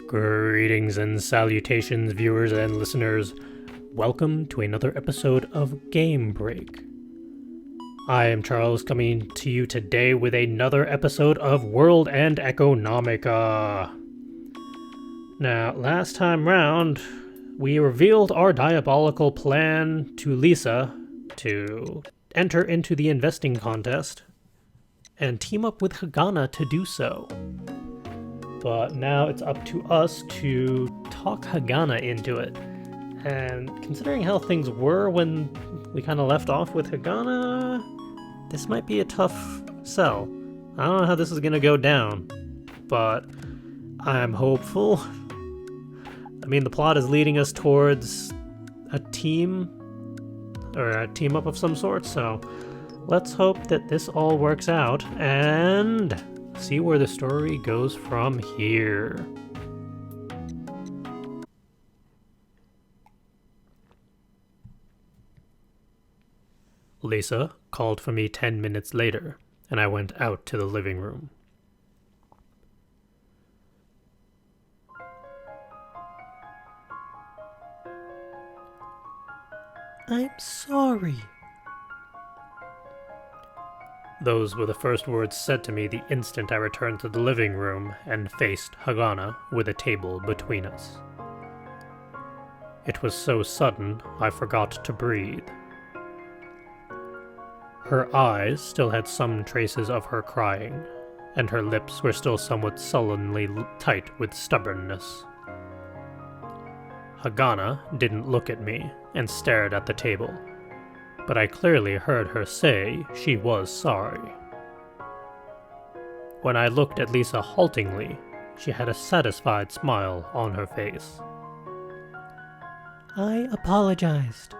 Greetings and salutations, viewers and listeners. Welcome to another episode of Game Break. I am Charles, coming to you today with another episode of World and Economica. Now, last time round, we revealed our diabolical plan to Lisa to enter into the investing contest and team up with Hagana to do so. But now it's up to us to talk Hagana into it. And considering how things were when we kind of left off with Hagana, this might be a tough sell. I don't know how this is going to go down, but I'm hopeful. I mean, the plot is leading us towards a team, or a team up of some sort, so let's hope that this all works out and see where the story goes from here. Lisa called for me 10 minutes later, and I went out to the living room. I'm sorry. Those were the first words said to me the instant I returned to the living room and faced Hagana with a table between us. It was so sudden, I forgot to breathe. Her eyes still had some traces of her crying, and her lips were still somewhat sullenly tight with stubbornness. Hagana didn't look at me and stared at the table, but I clearly heard her say she was sorry. When I looked at Lisa haltingly, she had a satisfied smile on her face. I apologized.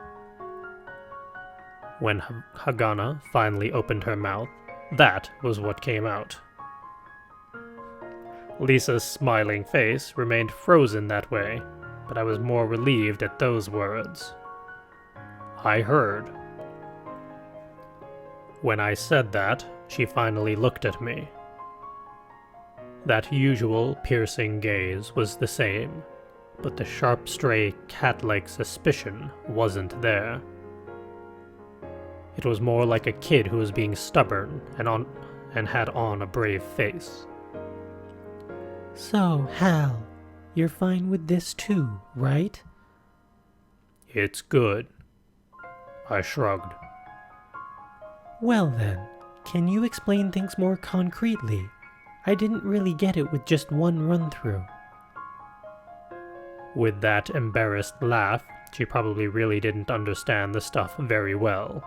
When Hagana finally opened her mouth, that was what came out. Lisa's smiling face remained frozen that way, but I was more relieved at those words. I heard. When I said that, she finally looked at me. That usual piercing gaze was the same, but the sharp, stray, cat-like suspicion wasn't there. It was more like a kid who was being stubborn and had on a brave face. So, Hal, you're fine with this too, right? It's good. I shrugged. Well then, can you explain things more concretely? I didn't really get it with just one run-through. With that embarrassed laugh, she probably really didn't understand the stuff very well.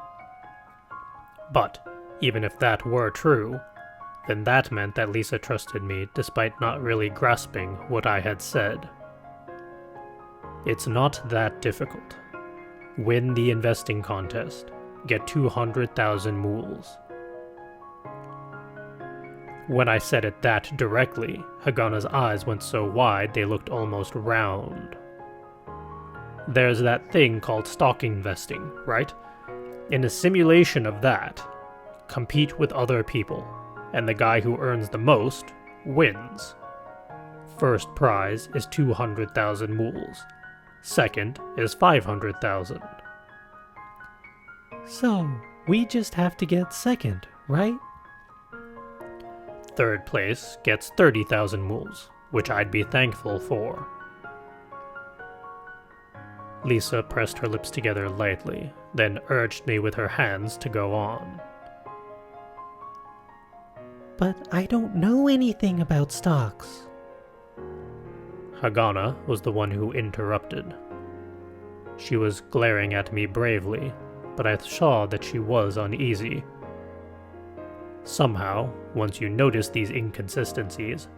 But, even if that were true, then that meant that Lisa trusted me despite not really grasping what I had said. It's not that difficult. Win the investing contest. Get 200,000 mools. When I said it that directly, Hagana's eyes went so wide they looked almost round. There's that thing called stock investing, right? In a simulation of that, compete with other people, and the guy who earns the most wins. First prize is 200,000 mools. Second is 500,000. So, we just have to get second, right? Third place gets 30,000 mools, which I'd be thankful for. Lisa pressed her lips together lightly, then urged me with her hands to go on. But I don't know anything about stocks. Hagana was the one who interrupted. She was glaring at me bravely, but I saw that she was uneasy. Somehow, once you noticed these inconsistencies,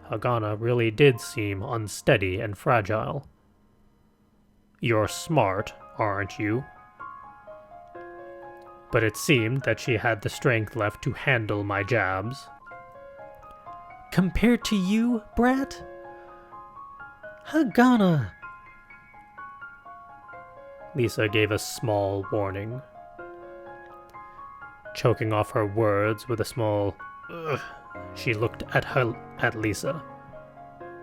Hagana really did seem unsteady and fragile. You're smart, aren't you? But it seemed that she had the strength left to handle my jabs. Compared to you, brat? Hagana! Lisa gave a small warning. Choking off her words with a small ugh, she looked at Lisa.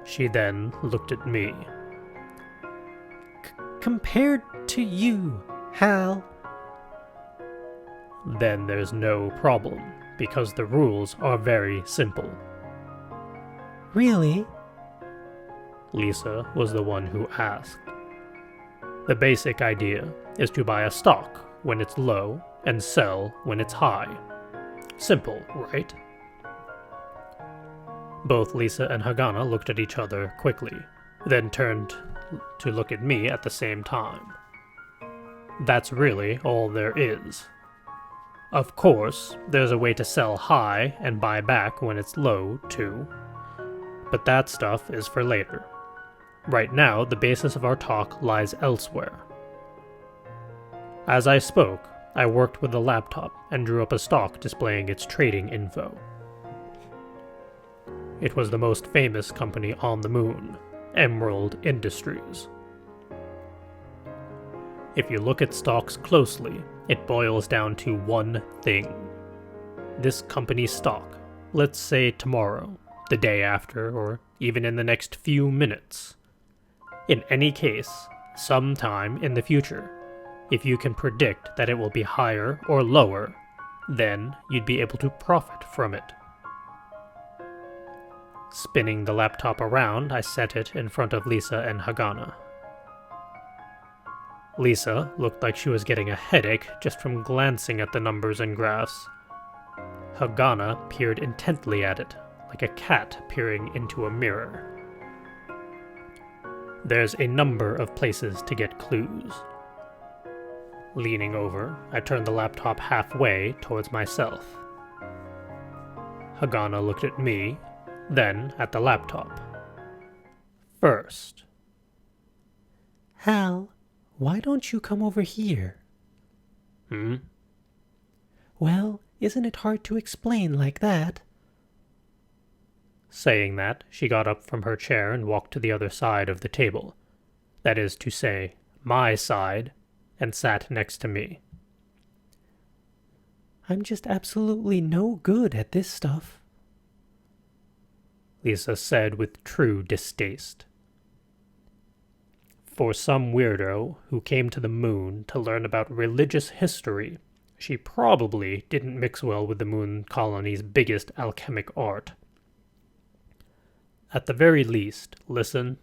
She then looked at me. Compared to you, Hal. Then there's no problem, because the rules are very simple. Really? Lisa was the one who asked. The basic idea is to buy a stock when it's low and sell when it's high. Simple, right? Both Lisa and Hagana looked at each other quickly, then turned to look at me at the same time. That's really all there is. Of course, there's a way to sell high and buy back when it's low, too. But that stuff is for later. Right now, the basis of our talk lies elsewhere. As I spoke, I worked with the laptop and drew up a stock displaying its trading info. It was the most famous company on the moon, Emerald Industries. If you look at stocks closely, it boils down to one thing. This company's stock, let's say tomorrow, the day after, or even in the next few minutes. In any case, sometime in the future, if you can predict that it will be higher or lower, then you'd be able to profit from it. Spinning the laptop around, I set it in front of Lisa and Hagana. Lisa looked like she was getting a headache just from glancing at the numbers and graphs. Hagana peered intently at it, like a cat peering into a mirror. There's a number of places to get clues. Leaning over, I turned the laptop halfway towards myself. Hagana looked at me, then at the laptop. First. Hal, why don't you come over here? Well, isn't it hard to explain like that? Saying that, she got up from her chair and walked to the other side of the table. That is to say, my side, and sat next to me. I'm just absolutely no good at this stuff, Lisa said with true distaste. For some weirdo who came to the moon to learn about religious history, she probably didn't mix well with the moon colony's biggest alchemic art. At the very least, listen.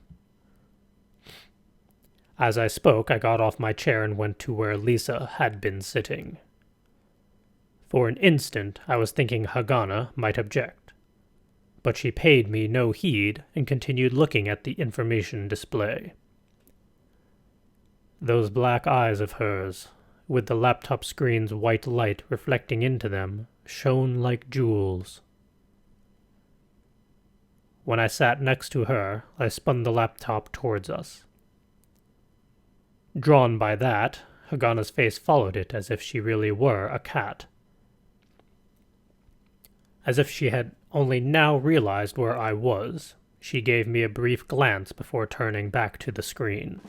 As I spoke, I got off my chair and went to where Lisa had been sitting. For an instant, I was thinking Hagana might object, but she paid me no heed and continued looking at the information display. Those black eyes of hers, with the laptop screen's white light reflecting into them, shone like jewels. When I sat next to her, I spun the laptop towards us. Drawn by that, Hagana's face followed it as if she really were a cat. As if she had only now realized where I was, she gave me a brief glance before turning back to the screen.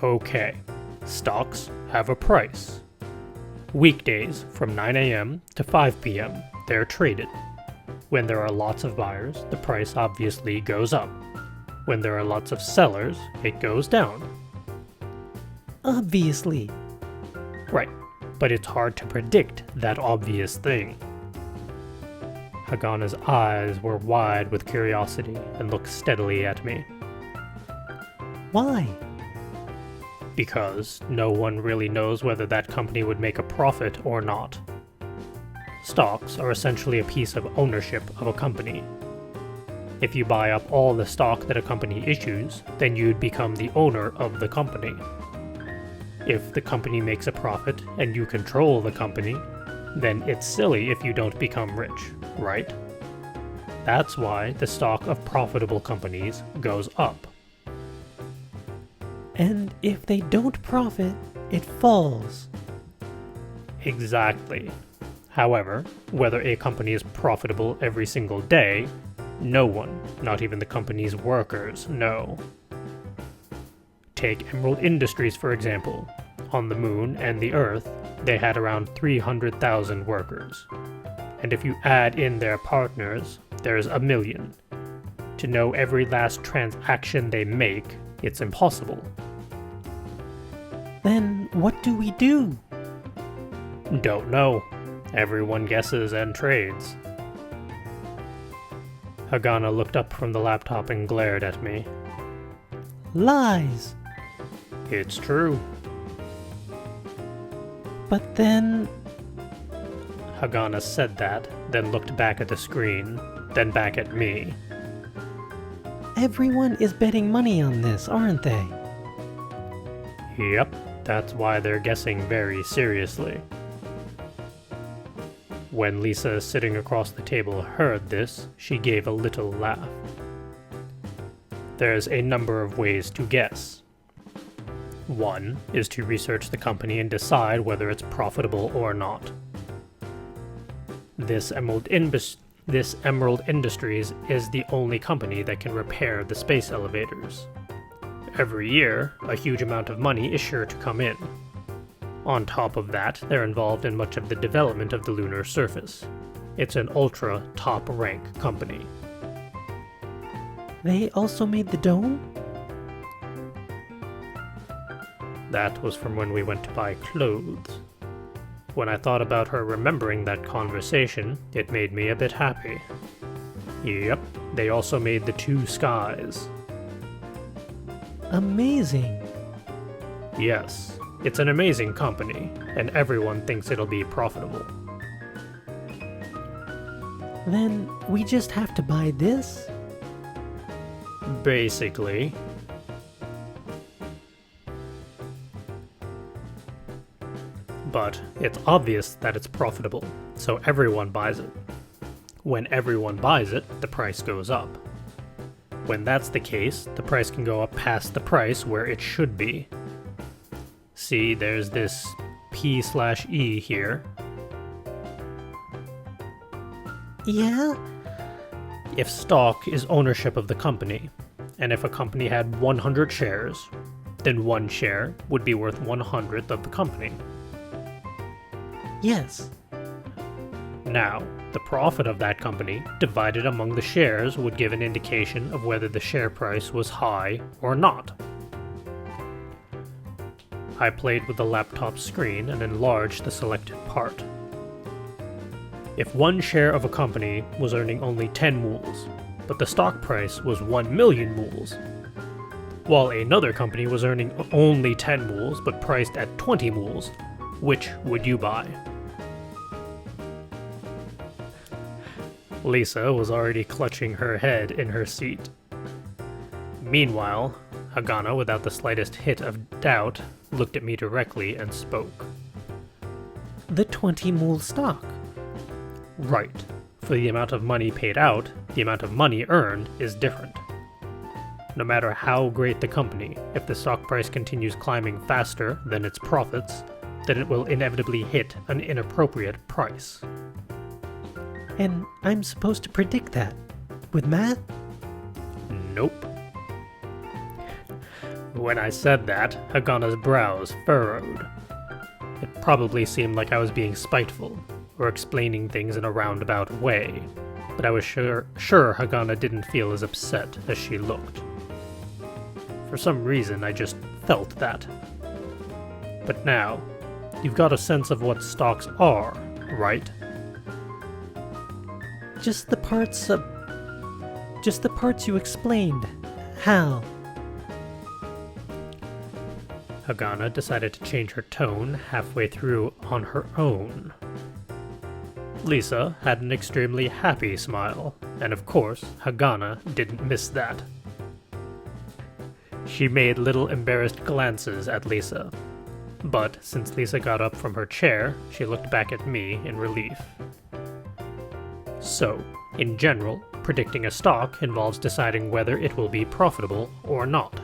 Okay, stocks have a price. Weekdays from 9 a.m. to 5 p.m., they're traded. When there are lots of buyers, the price obviously goes up. When there are lots of sellers, it goes down. Obviously. Right, but it's hard to predict that obvious thing. Hagana's eyes were wide with curiosity and looked steadily at me. Why? Because no one really knows whether that company would make a profit or not. Stocks are essentially a piece of ownership of a company. If you buy up all the stock that a company issues, then you'd become the owner of the company. If the company makes a profit and you control the company, then it's silly if you don't become rich, right? That's why the stock of profitable companies goes up. And if they don't profit, it falls. Exactly. However, whether a company is profitable every single day, no one, not even the company's workers, know. Take Emerald Industries, for example. On the moon and the Earth, they had around 300,000 workers. And if you add in their partners, There's a million. To know every last transaction they make, it's impossible. Then what do we do? Don't know. Everyone guesses and trades. Hagana looked up from the laptop and glared at me. Lies! It's true. But then... Hagana said that, then looked back at the screen, then back at me. Everyone is betting money on this, aren't they? Yep, that's why they're guessing very seriously. When Lisa, sitting across the table, heard this, she gave a little laugh. There's a number of ways to guess. One is to research the company and decide whether it's profitable or not. This Emerald Industries is the only company that can repair the space elevators. Every year, a huge amount of money is sure to come in. On top of that, they're involved in much of the development of the lunar surface. It's an ultra top-rank company. They also made the dome? That was from when we went to buy clothes. When I thought about her remembering that conversation, it made me a bit happy. Yep, they also made the two skies. Amazing. Yes, it's an amazing company, and everyone thinks it'll be profitable. Then we just have to buy this? Basically. But it's obvious that it's profitable, so everyone buys it. When everyone buys it, the price goes up. When that's the case, the price can go up past the price where it should be. See, there's this P/E here. Yeah? If stock is ownership of the company, and if a company had 100 shares, then one share would be worth 1/100th of the company. Yes. Now, the profit of that company divided among the shares would give an indication of whether the share price was high or not. I played with the laptop screen and enlarged the selected part. If one share of a company was earning only 10 mools, but the stock price was 1 million mools, while another company was earning only 10 mools but priced at 20 mools, which would you buy? Lisa was already clutching her head in her seat. Meanwhile, Hagana, without the slightest hint of doubt, looked at me directly and spoke. The 20 mool stock. Right. For the amount of money paid out, the amount of money earned is different. No matter how great the company, if the stock price continues climbing faster than its profits, then it will inevitably hit an inappropriate price. And I'm supposed to predict that? With math? Nope. When I said that, Hagana's brows furrowed. It probably seemed like I was being spiteful, or explaining things in a roundabout way, but I was sure Hagana didn't feel as upset as she looked. For some reason, I just felt that. But now, you've got a sense of what stocks are, right? Just the parts you explained. How? Hagana decided to change her tone halfway through on her own. Lisa had an extremely happy smile, and of course, Hagana didn't miss that. She made little embarrassed glances at Lisa, but since Lisa got up from her chair, she looked back at me in relief. So, in general, predicting a stock involves deciding whether it will be profitable or not.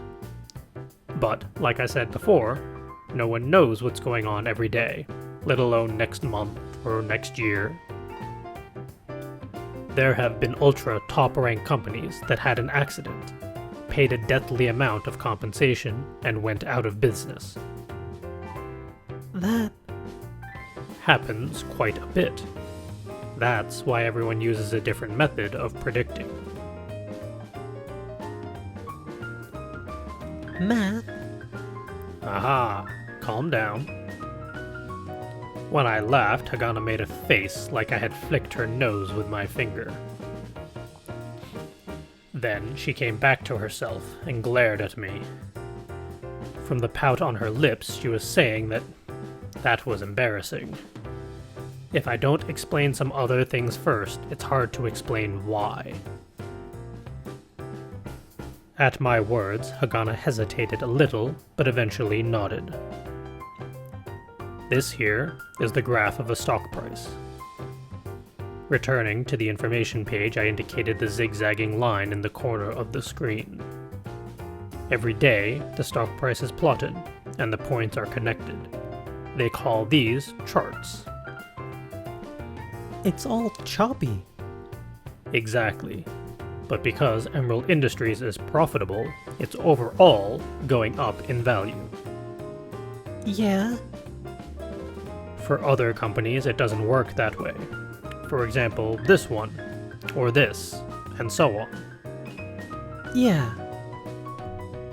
But, like I said before, no one knows what's going on every day, let alone next month or next year. There have been ultra top-ranked companies that had an accident, paid a deathly amount of compensation, and went out of business. That Happens quite a bit. That's why everyone uses a different method of predicting. Math? Aha, calm down. When I laughed, Hagana made a face like I had flicked her nose with my finger. Then she came back to herself and glared at me. From the pout on her lips, she was saying that was embarrassing. If I don't explain some other things first, it's hard to explain why. At my words, Hagana hesitated a little, but eventually nodded. This here is the graph of a stock price. Returning to the information page, I indicated the zigzagging line in the corner of the screen. Every day, the stock price is plotted, and the points are connected. They call these charts. It's all choppy. Exactly. But because Emerald Industries is profitable, it's overall going up in value. Yeah. For other companies, it doesn't work that way. For example, this one, or this, and so on. Yeah.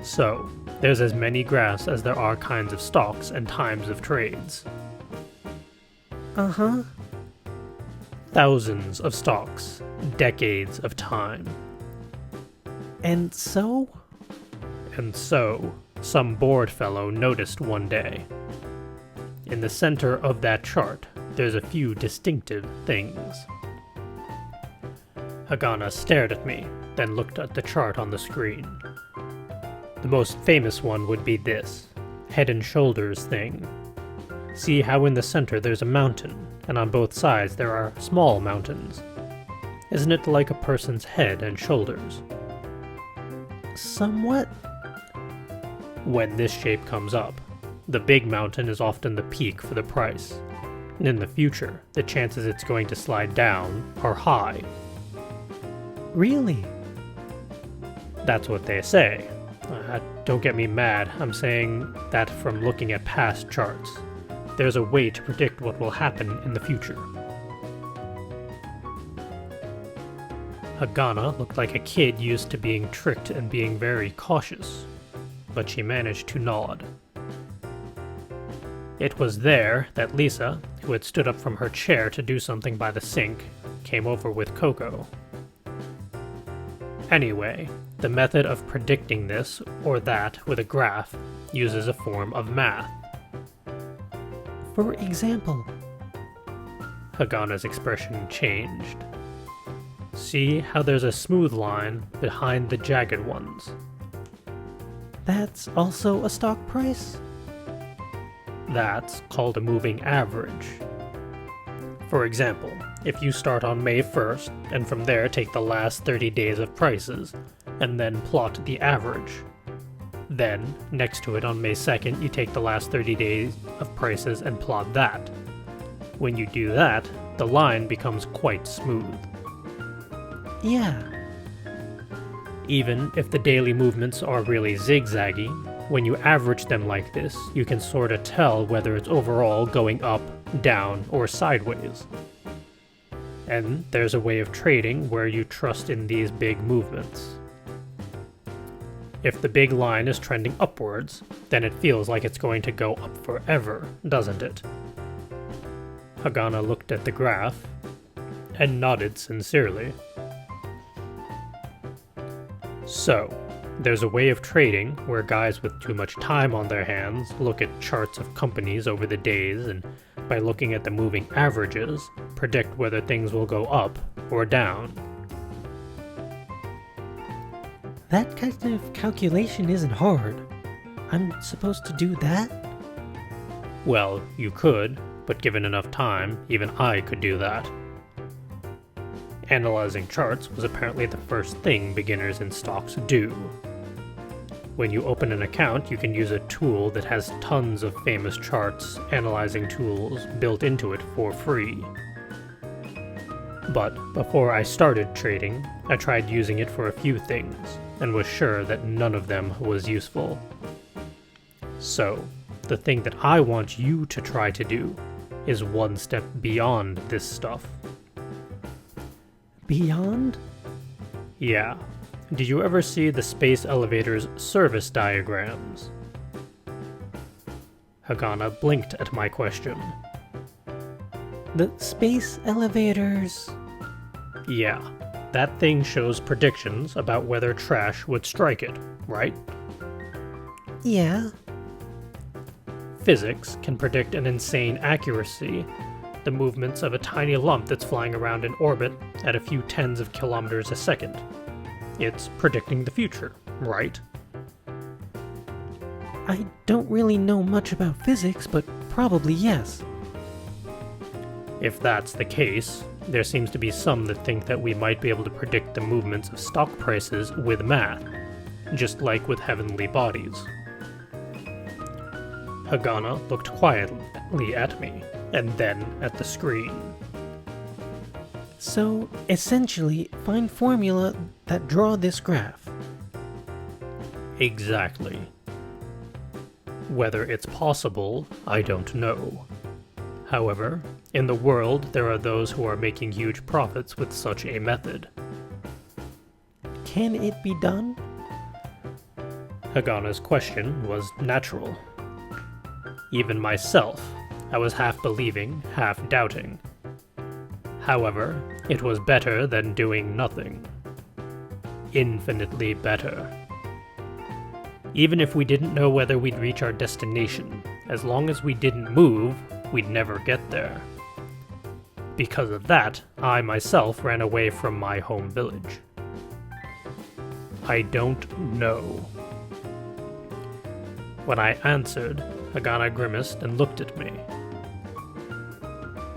So, there's as many graphs as there are kinds of stocks and times of trades. Uh-huh. Thousands of stocks, decades of time. And so? And so, some bored fellow noticed one day. In the center of that chart, there's a few distinctive things. Hagana stared at me, then looked at the chart on the screen. The most famous one would be this head and shoulders thing. See how in the center there's a mountain, and on both sides there are small mountains. Isn't it like a person's head and shoulders? Somewhat. When this shape comes up, the big mountain is often the peak for the price. In the future, the chances it's going to slide down are high. Really? That's what they say. Don't get me mad, I'm saying that from looking at past charts. There's a way to predict what will happen in the future. Hagana looked like a kid used to being tricked and being very cautious, but she managed to nod. It was there that Lisa, who had stood up from her chair to do something by the sink, came over with cocoa. Anyway, the method of predicting this or that with a graph uses a form of math. For example? Hagana's expression changed. See how there's a smooth line behind the jagged ones? That's also a stock price? That's called a moving average. For example, if you start on May 1st, and from there take the last 30 days of prices, and then plot the average. Then, next to it on May 2nd, you take the last 30 days of prices and plot that. When you do that, the line becomes quite smooth. Yeah. Even if the daily movements are really zigzaggy, when you average them like this, you can sorta tell whether it's overall going up, down, or sideways. And there's a way of trading where you trust in these big movements. If the big line is trending upwards, then it feels like it's going to go up forever, doesn't it? Hagana looked at the graph and nodded sincerely. So, there's a way of trading where guys with too much time on their hands look at charts of companies over the days and, by looking at the moving averages, predict whether things will go up or down. That kind of calculation isn't hard. I'm supposed to do that? Well, you could, but given enough time, even I could do that. Analyzing charts was apparently the first thing beginners in stocks do. When you open an account, you can use a tool that has tons of famous charts, analyzing tools built into it for free. But before I started trading, I tried using it for a few things, and was sure that none of them was useful. So, the thing that I want you to try to do is one step beyond this stuff. beyond? Yeah. Did you ever see the space elevator's service diagrams? Hagana blinked at my question. The space elevators... Yeah. That thing shows predictions about whether trash would strike it, right? Yeah. Physics can predict an insane accuracy the movements of a tiny lump that's flying around in orbit at a few tens of kilometers a second. It's predicting the future, right? I don't really know much about physics, but probably yes. If that's the case, there seems to be some that think that we might be able to predict the movements of stock prices with math, just like with heavenly bodies. Hagana looked quietly at me, and then at the screen. So, essentially, find formula that draw this graph. Exactly. Whether it's possible, I don't know. However, in the world, there are those who are making huge profits with such a method. Can it be done? Hagana's question was natural. Even myself, I was half believing, half doubting. However, it was better than doing nothing. Infinitely better. Even if we didn't know whether we'd reach our destination, as long as we didn't move, we'd never get there. Because of that, I myself ran away from my home village. I don't know. When I answered, Hagana grimaced and looked at me.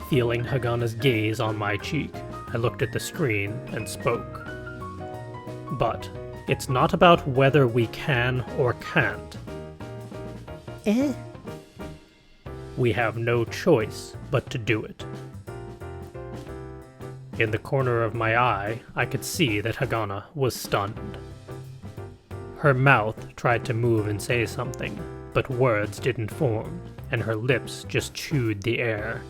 Feeling Hagana's gaze on my cheek, I looked at the screen and spoke. But it's not about whether we can or can't. We have no choice but to do it. In the corner of my eye, I could see that Hagana was stunned. Her mouth tried to move and say something, but words didn't form, and her lips just chewed the air.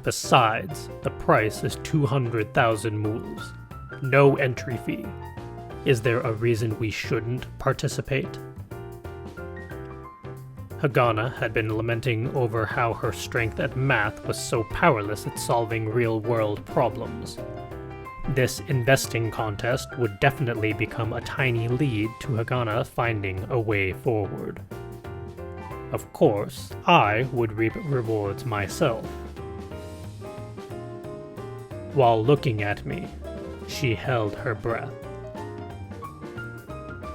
Besides, the price is 200,000 mules. No entry fee. Is there a reason we shouldn't participate? Hagana had been lamenting over how her strength at math was so powerless at solving real-world problems. This investing contest would definitely become a tiny lead to Hagana finding a way forward. Of course, I would reap rewards myself. While looking at me, she held her breath.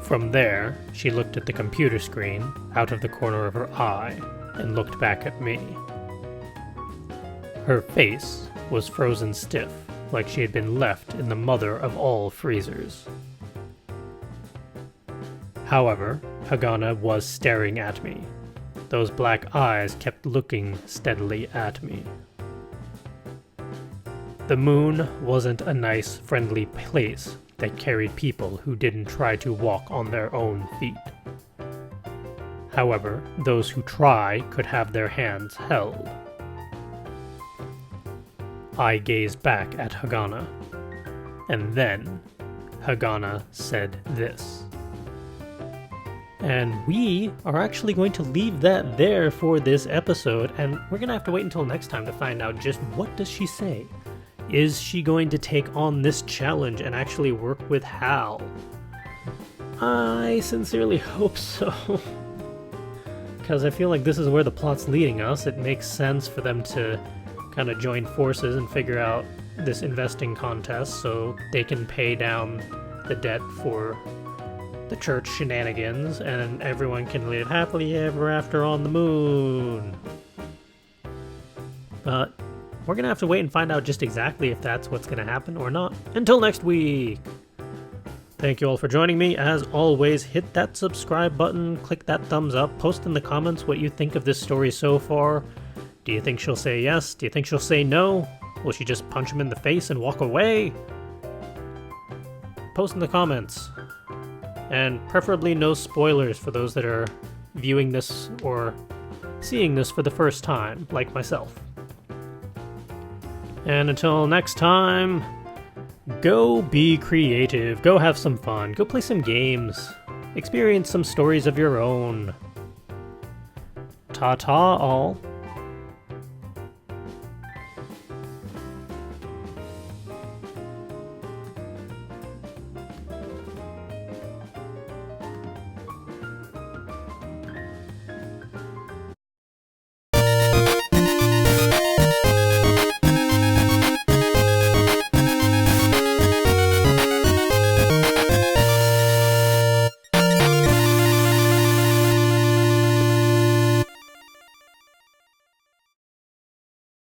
From there, she looked at the computer screen out of the corner of her eye and looked back at me. Her face was frozen stiff, like she had been left in the mother of all freezers. However, Hagana was staring at me. Those black eyes kept looking steadily at me. The moon wasn't a nice, friendly place that carried people who didn't try to walk on their own feet. However, those who try could have their hands held. I gazed back at Hagana, and then Hagana said this. And we are actually going to leave that there for this episode, and we're going to have to wait until next time to find out just what does she say. Is she going to take on this challenge and actually work with Hal? I sincerely hope so. Because I feel like this is where the plot's leading us. It makes sense for them to kind of join forces and figure out this investing contest so they can pay down the debt for the church shenanigans and everyone can live happily ever after on the moon. But we're going to have to wait and find out just exactly if that's what's going to happen or not. Until next week! Thank you all for joining me. As always, hit that subscribe button, click that thumbs up, post in the comments what you think of this story so far. Do you think she'll say yes? Do you think she'll say no? Will she just punch him in the face and walk away? Post in the comments. And preferably no spoilers for those that are viewing this or seeing this for the first time, like myself. And until next time, go be creative, go have some fun, go play some games, experience some stories of your own. Ta-ta all.